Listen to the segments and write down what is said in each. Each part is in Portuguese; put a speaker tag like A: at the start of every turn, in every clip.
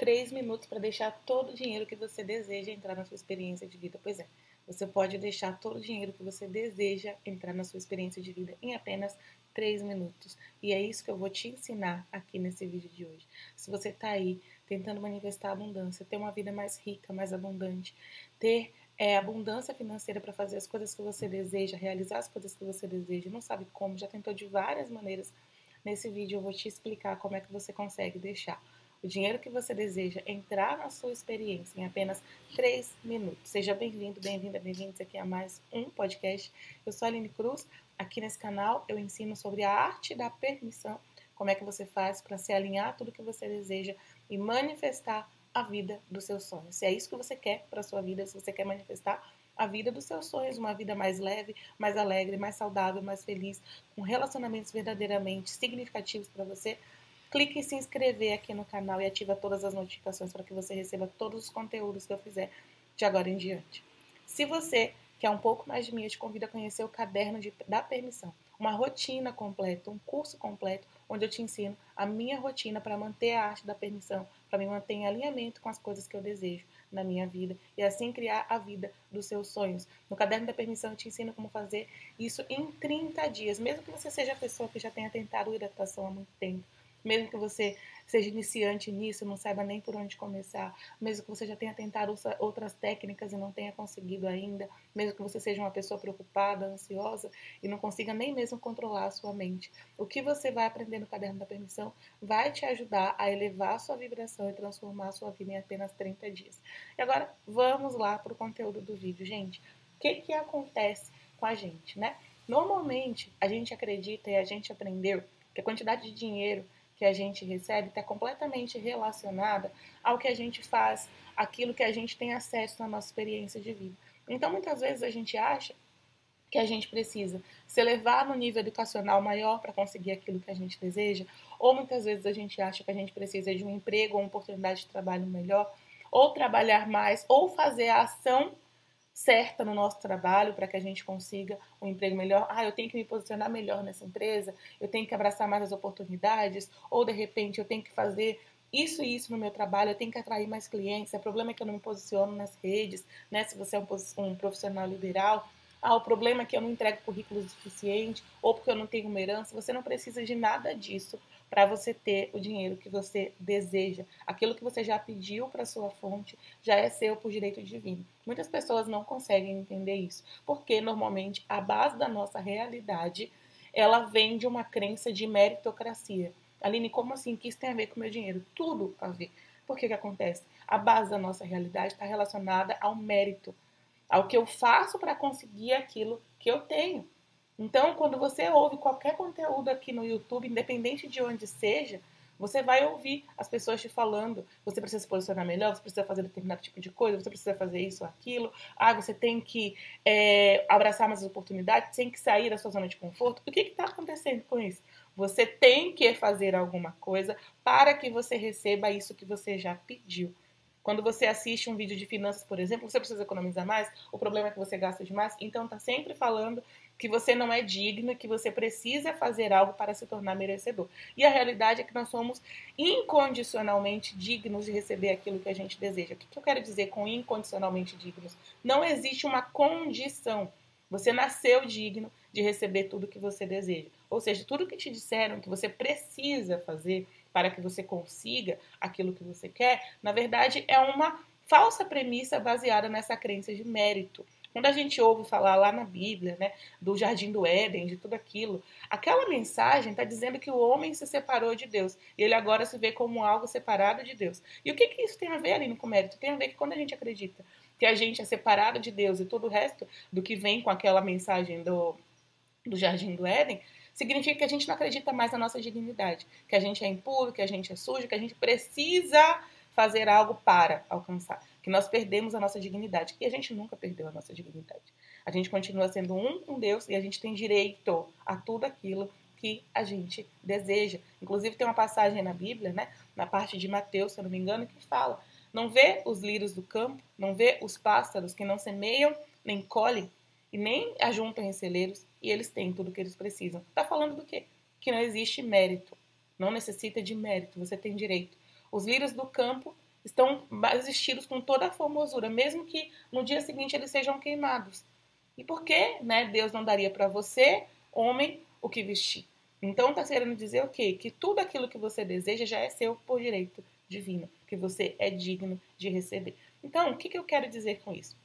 A: 3 minutos para deixar todo o dinheiro que você deseja entrar na sua experiência de vida. Pois é, você pode deixar todo o dinheiro que você deseja entrar na sua experiência de vida em apenas 3 minutos. E é isso que eu vou te ensinar aqui nesse vídeo de hoje. Se você está aí tentando manifestar abundância, ter uma vida mais rica, mais abundante, ter abundância financeira para fazer as coisas que você deseja, realizar as coisas que você deseja, não sabe como, já tentou de várias maneiras. Nesse vídeo eu vou te explicar como é que você consegue deixar o dinheiro que você deseja entrar na sua experiência em apenas 3 minutos. Seja bem-vindo, bem-vinda, bem-vindos aqui a mais um podcast. Eu sou a Aline Cruz. Aqui nesse canal eu ensino sobre a arte da permissão, como é que você faz para se alinhar a tudo que você deseja e manifestar a vida dos seus sonhos. Se é isso que você quer para a sua vida, se você quer manifestar a vida dos seus sonhos, uma vida mais leve, mais alegre, mais saudável, mais feliz, com relacionamentos verdadeiramente significativos para você, clique em se inscrever aqui no canal e ativa todas as notificações para que você receba todos os conteúdos que eu fizer de agora em diante. Se você quer um pouco mais de mim, eu te convido a conhecer o Caderno da Permissão, uma rotina completa, um curso completo, onde eu te ensino a minha rotina para manter a arte da permissão, para me manter em alinhamento com as coisas que eu desejo na minha vida e assim criar a vida dos seus sonhos. No Caderno da Permissão eu te ensino como fazer isso em 30 dias, mesmo que você seja a pessoa que já tenha tentado hidratação há muito tempo, mesmo que você seja iniciante nisso, não saiba nem por onde começar, mesmo que você já tenha tentado outras técnicas e não tenha conseguido ainda, mesmo que você seja uma pessoa preocupada, ansiosa e não consiga nem mesmo controlar a sua mente. O que você vai aprender no Caderno da Permissão vai te ajudar a elevar a sua vibração e transformar a sua vida em apenas 30 dias. E agora, vamos lá para o conteúdo do vídeo. Gente, o que acontece com a gente, né? Normalmente, a gente acredita e a gente aprendeu que a quantidade de dinheiro que a gente recebe está completamente relacionada ao que a gente faz, aquilo que a gente tem acesso na nossa experiência de vida. Então, muitas vezes a gente acha que a gente precisa se elevar no nível educacional maior para conseguir aquilo que a gente deseja, ou muitas vezes a gente acha que a gente precisa de um emprego ou uma oportunidade de trabalho melhor, ou trabalhar mais, ou fazer a ação certa no nosso trabalho para que a gente consiga um emprego melhor. Eu tenho que me posicionar melhor nessa empresa, eu tenho que abraçar mais as oportunidades, ou de repente eu tenho que fazer isso e isso no meu trabalho, eu tenho que atrair mais clientes. O problema é que eu não me posiciono nas redes, né? Se você é um profissional liberal, o problema é que eu não entrego currículo suficiente, ou porque eu não tenho uma herança. Você não precisa de nada disso para você ter o dinheiro que você deseja. Aquilo que você já pediu para sua fonte já é seu por direito divino. Muitas pessoas não conseguem entender isso, porque normalmente a base da nossa realidade ela vem de uma crença de meritocracia. Aline, como assim? O que isso tem a ver com o meu dinheiro? Tudo a ver. Por que acontece? A base da nossa realidade está relacionada ao mérito, ao que eu faço para conseguir aquilo que eu tenho. Então, quando você ouve qualquer conteúdo aqui no YouTube, independente de onde seja, você vai ouvir as pessoas te falando, você precisa se posicionar melhor, você precisa fazer determinado tipo de coisa, você precisa fazer isso ou aquilo, você tem que abraçar mais as oportunidades, tem que sair da sua zona de conforto. O que está acontecendo com isso? Você tem que fazer alguma coisa para que você receba isso que você já pediu. Quando você assiste um vídeo de finanças, por exemplo, você precisa economizar mais, o problema é que você gasta demais, então está sempre falando que você não é digno, que você precisa fazer algo para se tornar merecedor. E a realidade é que nós somos incondicionalmente dignos de receber aquilo que a gente deseja. O que eu quero dizer com incondicionalmente dignos? Não existe uma condição. Você nasceu digno de receber tudo que você deseja. Ou seja, tudo que te disseram que você precisa fazer para que você consiga aquilo que você quer, na verdade é uma falsa premissa baseada nessa crença de mérito. Quando a gente ouve falar lá na Bíblia, né, do Jardim do Éden, de tudo aquilo, aquela mensagem está dizendo que o homem se separou de Deus e ele agora se vê como algo separado de Deus. E o que isso tem a ver ali com mérito? Tem a ver que quando a gente acredita que a gente é separado de Deus e todo o resto do que vem com aquela mensagem do Jardim do Éden, significa que a gente não acredita mais na nossa dignidade, que a gente é impuro, que a gente é sujo, que a gente precisa fazer algo para alcançar, que nós perdemos a nossa dignidade. E a gente nunca perdeu a nossa dignidade. A gente continua sendo um com Deus e a gente tem direito a tudo aquilo que a gente deseja. Inclusive tem uma passagem na Bíblia, né, na parte de Mateus, se eu não me engano, que fala: não vê os lírios do campo, não vê os pássaros que não semeiam, nem colhem, e nem ajuntam em celeiros, e eles têm tudo o que eles precisam. Está falando do quê? Que não existe mérito. Não necessita de mérito, você tem direito. Os lírios do campo, estão vestidos com toda a formosura, mesmo que no dia seguinte eles sejam queimados. E por que, né, Deus não daria para você, homem, o que vestir? Então está querendo dizer o quê? Que tudo aquilo que você deseja já é seu por direito divino, que você é digno de receber. Então, o que eu quero dizer com isso?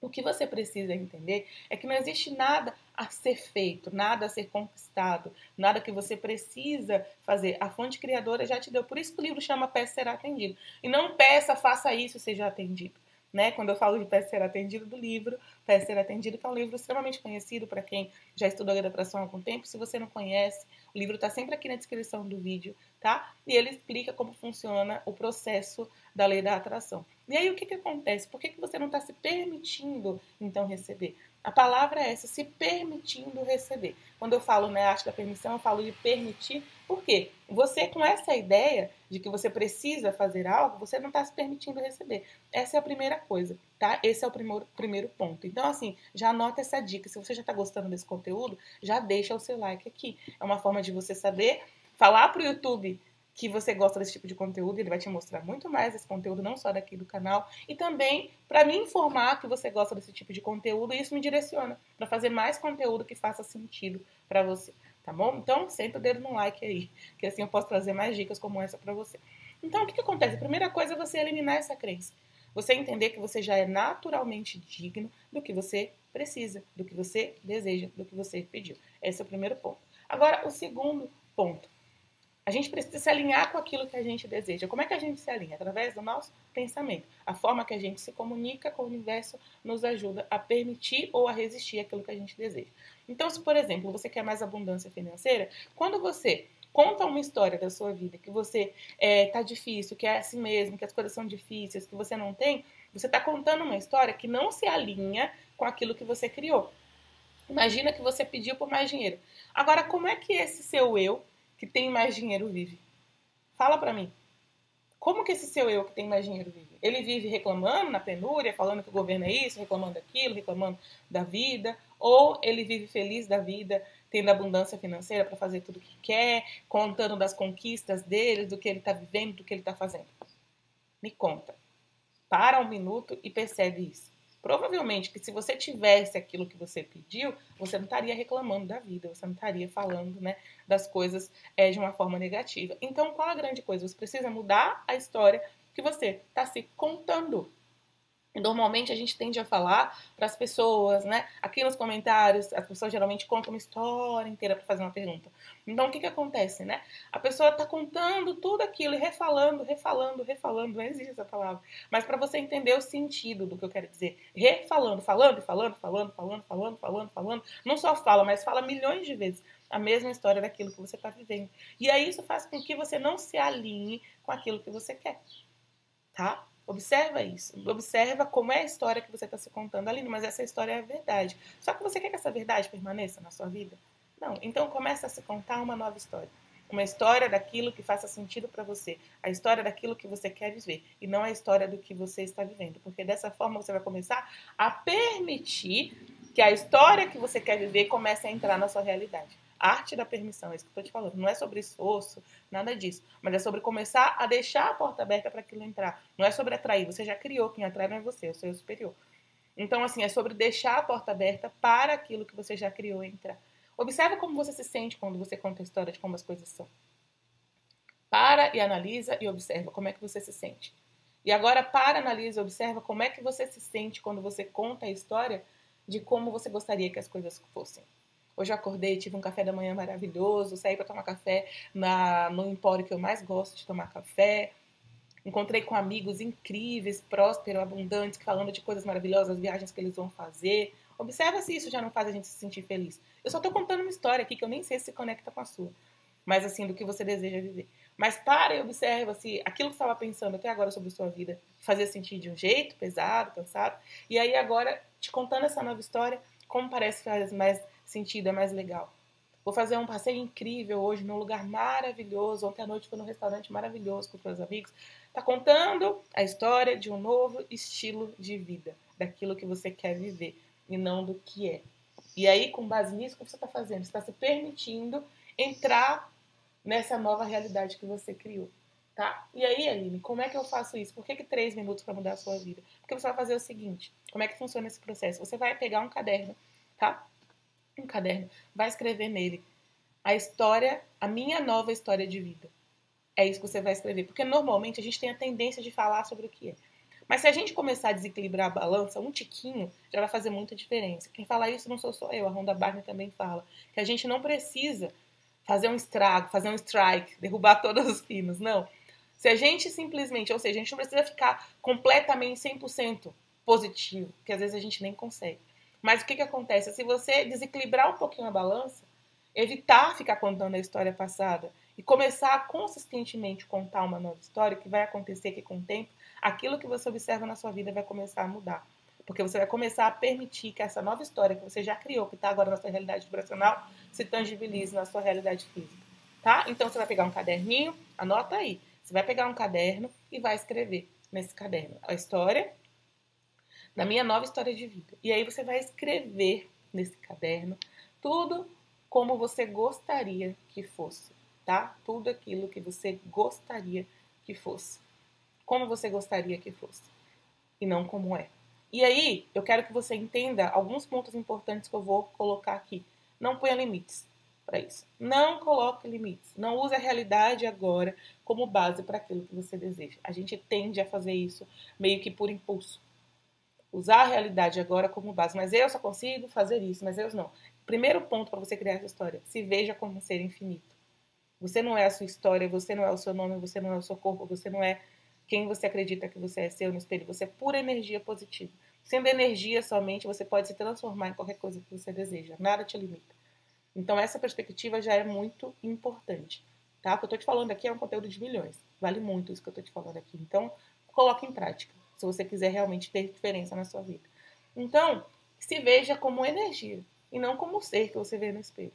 A: O que você precisa entender é que não existe nada a ser feito, nada a ser conquistado, nada que você precisa fazer. A fonte criadora já te deu. Por isso que o livro chama Peça Será Atendido. E não peça, faça isso, seja atendido. Né? Quando eu falo de Peça Será Atendido do livro, Peça Será Atendido, que é um livro extremamente conhecido para quem já estudou a graduação há algum tempo. Se você não conhece, o livro está sempre aqui na descrição do vídeo, tá? E ele explica como funciona o processo da lei da atração. E aí o que acontece? Por que você não está se permitindo, então, receber? A palavra é essa, se permitindo receber. Quando eu falo na arte da permissão, eu falo de permitir. Por quê? Você, com essa ideia de que você precisa fazer algo, você não está se permitindo receber. Essa é a primeira coisa, tá? Esse é o primeiro ponto. Então, assim, já anota essa dica. Se você já está gostando desse conteúdo, já deixa o seu like aqui. É uma forma de você saber falar para o YouTube que você gosta desse tipo de conteúdo, ele vai te mostrar muito mais esse conteúdo, não só daqui do canal, e também para me informar que você gosta desse tipo de conteúdo, e isso me direciona para fazer mais conteúdo que faça sentido para você, tá bom? Então, senta o dedo no like aí, que assim eu posso trazer mais dicas como essa para você. Então, o que acontece? A primeira coisa é você eliminar essa crença. Você entender que você já é naturalmente digno do que você precisa, do que você deseja, do que você pediu. Esse é o primeiro ponto. Agora, o segundo ponto. A gente precisa se alinhar com aquilo que a gente deseja. Como é que a gente se alinha? Através do nosso pensamento. A forma que a gente se comunica com o universo nos ajuda a permitir ou a resistir àquilo que a gente deseja. Então, se, por exemplo, você quer mais abundância financeira, quando você conta uma história da sua vida, que você tá difícil, que é assim mesmo, que as coisas são difíceis, que você não tem, você está contando uma história que não se alinha com aquilo que você criou. Imagina que você pediu por mais dinheiro. Agora, como é que esse seu eu que tem mais dinheiro vive? Fala pra mim. Como que esse seu eu que tem mais dinheiro vive? Ele vive reclamando na penúria, falando que o governo é isso, reclamando daquilo, reclamando da vida, ou ele vive feliz da vida, tendo abundância financeira para fazer tudo o que quer, contando das conquistas dele, do que ele está vivendo, do que ele está fazendo? Me conta. Para um minuto e percebe isso. Provavelmente que se você tivesse aquilo que você pediu, você não estaria reclamando da vida, você não estaria falando, né, das coisas de uma forma negativa. Então, qual a grande coisa? Você precisa mudar a história que você está se contando. Normalmente a gente tende a falar para as pessoas, né? Aqui nos comentários, as pessoas geralmente contam uma história inteira para fazer uma pergunta. Então, o que acontece, né? A pessoa está contando tudo aquilo e refalando, não existe essa palavra. Mas para você entender o sentido do que eu quero dizer, refalando, falando, não só fala, mas fala milhões de vezes a mesma história daquilo que você está vivendo. E aí isso faz com que você não se alinhe com aquilo que você quer, tá? Observa isso. Observa como é a história que você está se contando ali, mas essa história é a verdade. Só que você quer que essa verdade permaneça na sua vida? Não. Então começa a se contar uma nova história. Uma história daquilo que faça sentido para você. A história daquilo que você quer viver. E não a história do que você está vivendo. Porque dessa forma você vai começar a permitir que a história que você quer viver comece a entrar na sua realidade. Arte da permissão, é isso que eu estou te falando. Não é sobre esforço, nada disso. Mas é sobre começar a deixar a porta aberta para aquilo entrar. Não é sobre atrair. Você já criou, quem atrai não é você, é o seu superior. Então, assim, é sobre deixar a porta aberta para aquilo que você já criou entrar. Observa como você se sente quando você conta a história de como as coisas são. Para e analisa e observa como é que você se sente. E agora para, analisa e observa como é que você se sente quando você conta a história de como você gostaria que as coisas fossem. Hoje eu acordei, tive um café da manhã maravilhoso, saí para tomar café no empório que eu mais gosto de tomar café. Encontrei com amigos incríveis, prósperos, abundantes, falando de coisas maravilhosas, viagens que eles vão fazer. Observa se isso já não faz a gente se sentir feliz. Eu só estou contando uma história aqui que eu nem sei se conecta com a sua. Mas assim, do que você deseja viver. Mas para e observa se aquilo que você estava pensando até agora sobre a sua vida fazia sentido de um jeito, pesado, cansado. E aí agora, te contando essa nova história, como parece que faz mais sentido, é mais legal. Vou fazer um passeio incrível hoje num lugar maravilhoso. Ontem à noite fui num restaurante maravilhoso com os meus amigos. Tá contando a história de um novo estilo de vida, daquilo que você quer viver e não do que é. E aí, com base nisso, o que você está fazendo? Você está se permitindo entrar nessa nova realidade que você criou. Tá? E aí, Aline, como é que eu faço isso? Por que 3 minutos para mudar a sua vida? Porque você vai fazer o seguinte, como é que funciona esse processo? Você vai pegar um caderno, tá? Um caderno, vai escrever nele a história, a minha nova história de vida. É isso que você vai escrever, porque normalmente a gente tem a tendência de falar sobre o que é. Mas se a gente começar a desequilibrar a balança, um tiquinho já vai fazer muita diferença. Quem fala isso não sou só eu, a Rhonda Byrne também fala. Que a gente não precisa fazer um estrago, fazer um strike, derrubar todos os pinos, não. Se a gente simplesmente, ou seja, a gente não precisa ficar completamente 100% positivo, que às vezes a gente nem consegue. Mas o que acontece? Se você desequilibrar um pouquinho a balança, evitar ficar contando a história passada e começar a consistentemente contar uma nova história, que vai acontecer que com o tempo, aquilo que você observa na sua vida vai começar a mudar. Porque você vai começar a permitir que essa nova história que você já criou, que está agora na sua realidade vibracional, se tangibilize na sua realidade física. Tá? Então você vai pegar um caderninho, anota aí. Você vai pegar um caderno e vai escrever nesse caderno a história da minha nova história de vida. E aí você vai escrever nesse caderno tudo como você gostaria que fosse, tá? Tudo aquilo que você gostaria que fosse. Como você gostaria que fosse. E não como é. E aí, eu quero que você entenda alguns pontos importantes que eu vou colocar aqui. Não ponha limites para isso. Não coloque limites. Não use a realidade agora como base para aquilo que você deseja. A gente tende a fazer isso meio que por impulso. Usar a realidade agora como base. Mas eu só consigo fazer isso, mas eu não. Primeiro ponto para você criar essa história. Se veja como um ser infinito. Você não é a sua história, você não é o seu nome, você não é o seu corpo, você não é quem você acredita que você é seu no espelho. Você é pura energia positiva. Sendo energia somente, você pode se transformar em qualquer coisa que você deseja. Nada te limita. Então, essa perspectiva já é muito importante. Tá? O que eu estou te falando aqui é um conteúdo de milhões. Vale muito isso que eu estou te falando aqui. Então, coloque em prática, se você quiser realmente ter diferença na sua vida. Então, se veja como energia e não como ser que você vê no espelho.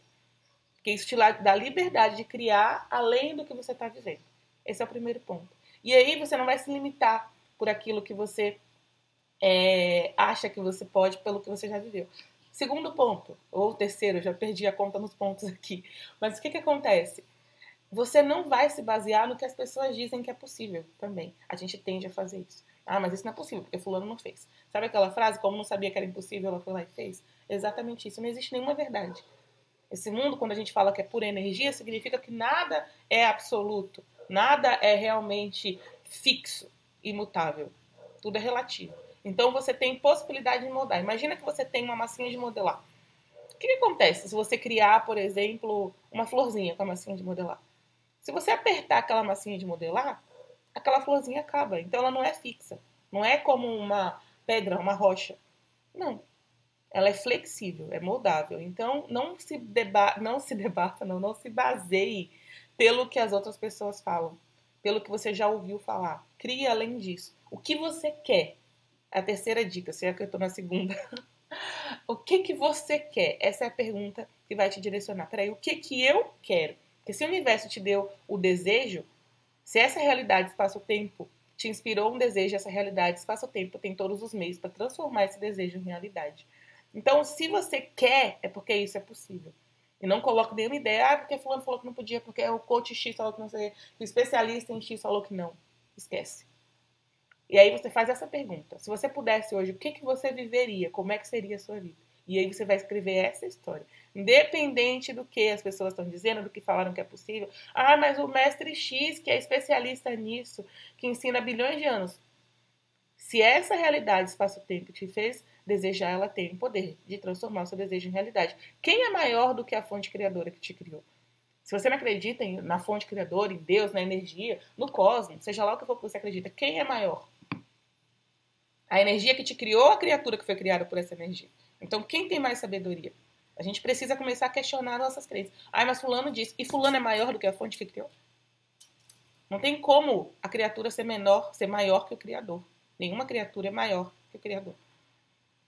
A: Porque isso te dá liberdade de criar além do que você está vivendo. Esse é o primeiro ponto. E aí você não vai se limitar por aquilo que você acha que você pode pelo que você já viveu. Segundo ponto, ou terceiro, eu já perdi a conta nos pontos aqui. Mas o que acontece? Você não vai se basear no que as pessoas dizem que é possível também. A gente tende a fazer isso. Ah, mas isso não é possível, porque fulano não fez. Sabe aquela frase, como não sabia que era impossível, ela foi lá e fez? Exatamente isso. Não existe nenhuma verdade. Esse mundo, quando a gente fala que é pura energia, significa que nada é absoluto. Nada é realmente fixo, imutável. Tudo é relativo. Então você tem possibilidade de mudar. Imagina que você tem uma massinha de modelar. O que acontece se você criar, por exemplo, uma florzinha com a massinha de modelar? Se você apertar aquela massinha de modelar, aquela florzinha acaba. Então ela não é fixa. Não é como uma pedra, uma rocha. Não. Ela é flexível, é moldável. Então não se baseie pelo que as outras pessoas falam, pelo que você já ouviu falar. Crie além disso. O que você quer? A terceira dica, se é que eu estou na segunda. O que você quer? Essa é a pergunta que vai te direcionar. Peraí, o que eu quero? Porque se o universo te deu o desejo, se essa realidade espaço-tempo te inspirou um desejo, essa realidade espaço-tempo tem todos os meios para transformar esse desejo em realidade. Então, se você quer, é porque isso é possível. E não coloque nenhuma ideia, porque fulano falou que não podia, porque o coach X falou que não sei, o especialista em X falou que não. Esquece. E aí você faz essa pergunta. Se você pudesse hoje, o que você viveria? Como é que seria a sua vida? E aí você vai escrever essa história. Independente do que as pessoas estão dizendo, do que falaram que é possível. Ah, mas o mestre X, que é especialista nisso, que ensina há bilhões de anos. Se essa realidade, espaço-tempo, te fez desejar, ela tem o poder de transformar o seu desejo em realidade. Quem é maior do que a fonte criadora que te criou? Se você não acredita na fonte criadora, em Deus, na energia, no cosmos, seja lá o que for que você acredita, quem é maior? A energia que te criou ou a criatura que foi criada por essa energia? Então, quem tem mais sabedoria? A gente precisa começar a questionar nossas crenças. Ah, mas fulano disse. E fulano é maior do que a fonte que criou? Não tem como a criatura ser maior que o Criador. Nenhuma criatura é maior que o Criador.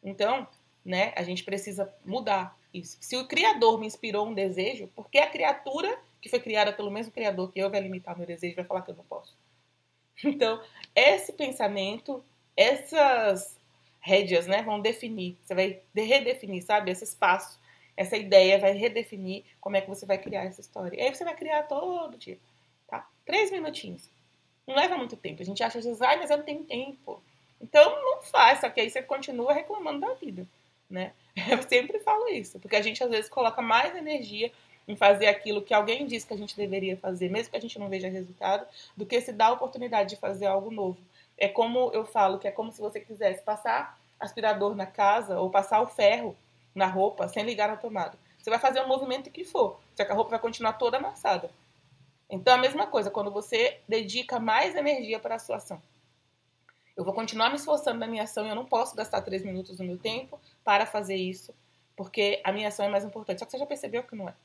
A: Então, né, a gente precisa mudar isso. Se o Criador me inspirou um desejo, por que a criatura que foi criada pelo mesmo Criador que eu vai limitar meu desejo e vai falar que eu não posso? Então, esse pensamento, essas rédeas, né, vão definir. Você vai redefinir, sabe? Esse espaço, essa ideia vai redefinir como é que você vai criar essa história. E aí você vai criar todo dia, tá? 3 minutinhos. Não leva muito tempo. A gente acha às vezes, ai, mas eu não tenho tempo. Então não faz, só que aí você continua reclamando da vida, né? Eu sempre falo isso, porque a gente às vezes coloca mais energia em fazer aquilo que alguém disse que a gente deveria fazer, mesmo que a gente não veja resultado, do que se dar a oportunidade de fazer algo novo. É como eu falo, que é como se você quisesse passar aspirador na casa ou passar o ferro na roupa sem ligar na tomada. Você vai fazer o movimento que for, só que a roupa vai continuar toda amassada. Então, a mesma coisa, quando você dedica mais energia para a sua ação. Eu vou continuar me esforçando na minha ação e eu não posso gastar 3 minutos do meu tempo para fazer isso, porque a minha ação é mais importante. Só que você já percebeu que não é.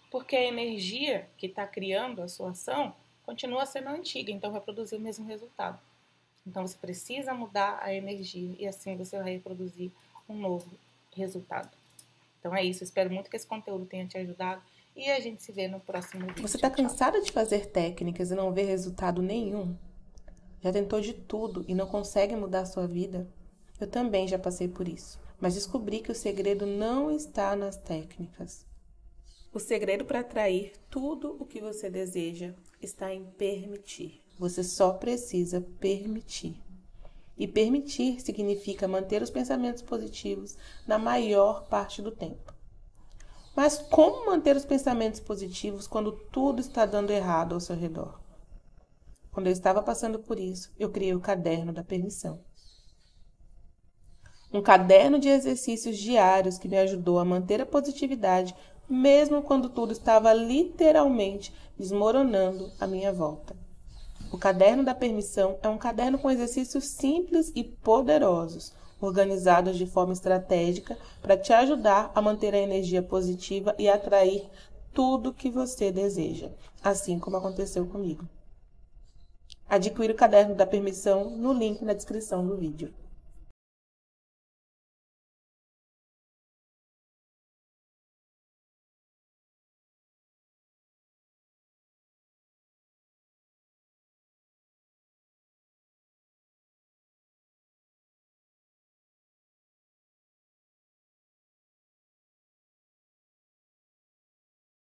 A: Porque a energia que está criando a sua ação continua sendo antiga, então vai produzir o mesmo resultado. Então você precisa mudar a energia e assim você vai reproduzir um novo resultado. Então é isso, espero muito que esse conteúdo tenha te ajudado e a gente se vê no próximo vídeo.
B: Você está cansada de fazer técnicas e não ver resultado nenhum? Já tentou de tudo e não consegue mudar a sua vida? Eu também já passei por isso, mas descobri que o segredo não está nas técnicas. O segredo para atrair tudo o que você deseja está em permitir. Você só precisa permitir. E permitir significa manter os pensamentos positivos na maior parte do tempo. Mas como manter os pensamentos positivos quando tudo está dando errado ao seu redor? Quando eu estava passando por isso, eu criei o caderno da permissão. Um caderno de exercícios diários que me ajudou a manter a positividade, mesmo quando tudo estava literalmente desmoronando à minha volta. O caderno da permissão é um caderno com exercícios simples e poderosos, organizados de forma estratégica para te ajudar a manter a energia positiva e atrair tudo o que você deseja, assim como aconteceu comigo. Adquira o caderno da permissão no link na descrição do vídeo.